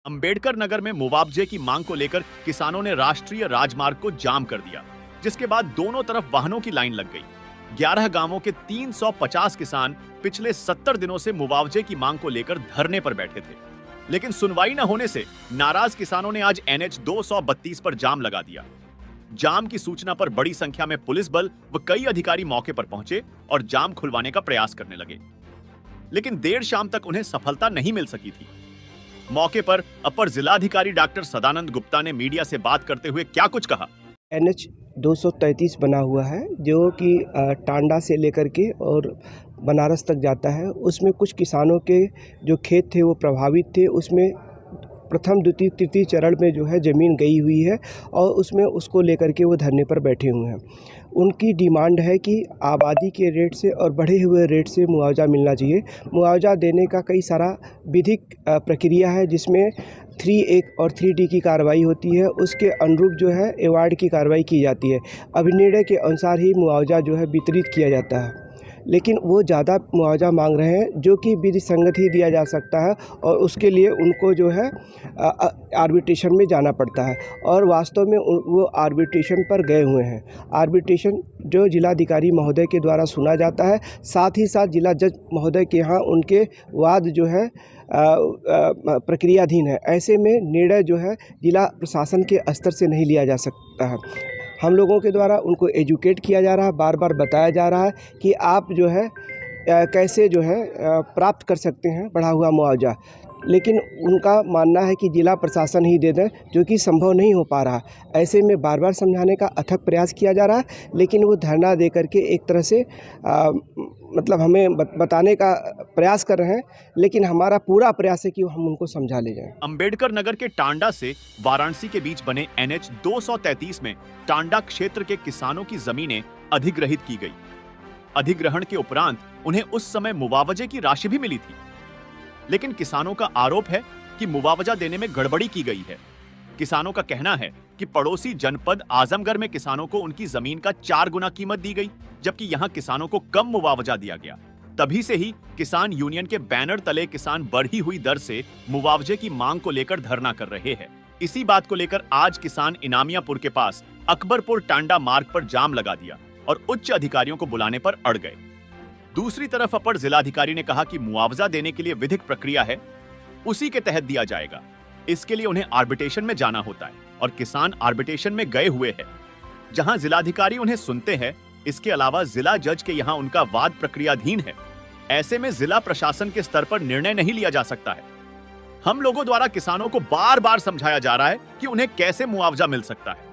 अंबेडकर नगर में मुआवजे की मांग को लेकर किसानों ने राष्ट्रीय राजमार्ग को जाम कर दिया, जिसके बाद दोनों तरफ वाहनों की लाइन लग गई। 11 गांवों के 350 किसान पिछले 70 दिनों से मुआवजे की मांग को लेकर धरने पर बैठे थे, लेकिन सुनवाई न होने से नाराज किसानों ने आज NH 232 पर जाम लगा दिया। जाम की सूचना पर बड़ी संख्या में पुलिस बल व कई अधिकारी मौके पर पहुंचे और जाम खुलवाने का प्रयास करने लगे, लेकिन देर शाम तक उन्हें सफलता नहीं मिल सकी थी। मौके पर अपर जिलाधिकारी डॉक्टर सदानंद गुप्ता ने मीडिया से बात करते हुए क्या कुछ कहा। NH 233 बना हुआ है जो कि टांडा से लेकर के और बनारस तक जाता है। उसमें कुछ किसानों के जो खेत थे वो प्रभावित थे। उसमें प्रथम द्वितीय तृतीय चरण में जो है ज़मीन गई हुई है और उसमें उसको लेकर के वो धरने पर बैठे हुए हैं। उनकी डिमांड है कि आबादी के रेट से और बढ़े हुए रेट से मुआवजा मिलना चाहिए। मुआवजा देने का कई सारा विधिक प्रक्रिया है, जिसमें 3A और 3D की कार्रवाई होती है। उसके अनुरूप जो है अवार्ड की कार्रवाई की जाती है। अभिनिर्णय के अनुसार ही मुआवजा जो है वितरित किया जाता है, लेकिन वो ज़्यादा मुआवजा मांग रहे हैं जो कि विधि संगत ही दिया जा सकता है और उसके लिए उनको जो है आर्बिट्रेशन में जाना पड़ता है और वास्तव में वो आर्बिट्रेशन पर गए हुए हैं। आर्बिट्रेशन जो जिलाधिकारी महोदय के द्वारा सुना जाता है, साथ ही साथ जिला जज महोदय के यहाँ उनके वाद जो है प्रक्रियाधीन है। ऐसे में निर्णय जो है जिला प्रशासन के स्तर से नहीं लिया जा सकता है। हम लोगों के द्वारा उनको एजुकेट किया जा रहा है, बार बार बताया जा रहा है कि आप जो है कैसे जो है प्राप्त कर सकते हैं बढ़ा हुआ मुआवजा, लेकिन उनका मानना है कि जिला प्रशासन ही दे दें, जो कि संभव नहीं हो पा रहा। ऐसे में बार बार समझाने का अथक प्रयास किया जा रहा है, लेकिन वो धरना दे करके एक तरह से मतलब हमें बताने का प्रयास कर रहे हैं, लेकिन हमारा पूरा प्रयास है कि हम उनको समझा ले जाएं। अंबेडकर नगर के टांडा से वाराणसी के बीच बने NH 233 में टांडा क्षेत्र के किसानों की जमीनें अधिग्रहित की गई। अधिग्रहण के उपरांत उन्हें उस समय मुआवजे की राशि भी मिली थी, लेकिन किसानों का आरोप है कि मुआवजा देने में गड़बड़ी की गई है। किसानों का कहना है कि पड़ोसी जनपद आजमगढ़ में किसानों को उनकी जमीन का 4 गुना कीमत दी गई, जबकि यहां किसानों को कम मुआवजा दिया गया। तभी से ही किसान यूनियन के बैनर तले किसान बढ़ी हुई दर से मुआवजे की मांग को लेकर धरना कर रहे हैं। इसी बात को लेकर आज किसान इनामियापुर के पास अकबरपुर टांडा मार्ग पर जाम लगा दिया और उच्च अधिकारियों को बुलाने पर अड़ गए। दूसरी तरफ अपर जिलाधिकारी ने कहा कि मुआवजा देने के लिए विधिक प्रक्रिया है, उसी के तहत दिया जाएगा। इसके लिए उन्हें आर्बिट्रेशन में जाना होता है और किसान आर्बिट्रेशन में गए हुए हैं, जहां जिलाधिकारी उन्हें सुनते हैं। इसके अलावा जिला जज के यहां उनका वाद प्रक्रियाधीन है। ऐसे में जिला प्रशासन के स्तर पर निर्णय नहीं लिया जा सकता है। हम लोगों द्वारा किसानों को बार बार समझाया जा रहा है कि उन्हें कैसे मुआवजा मिल सकता है।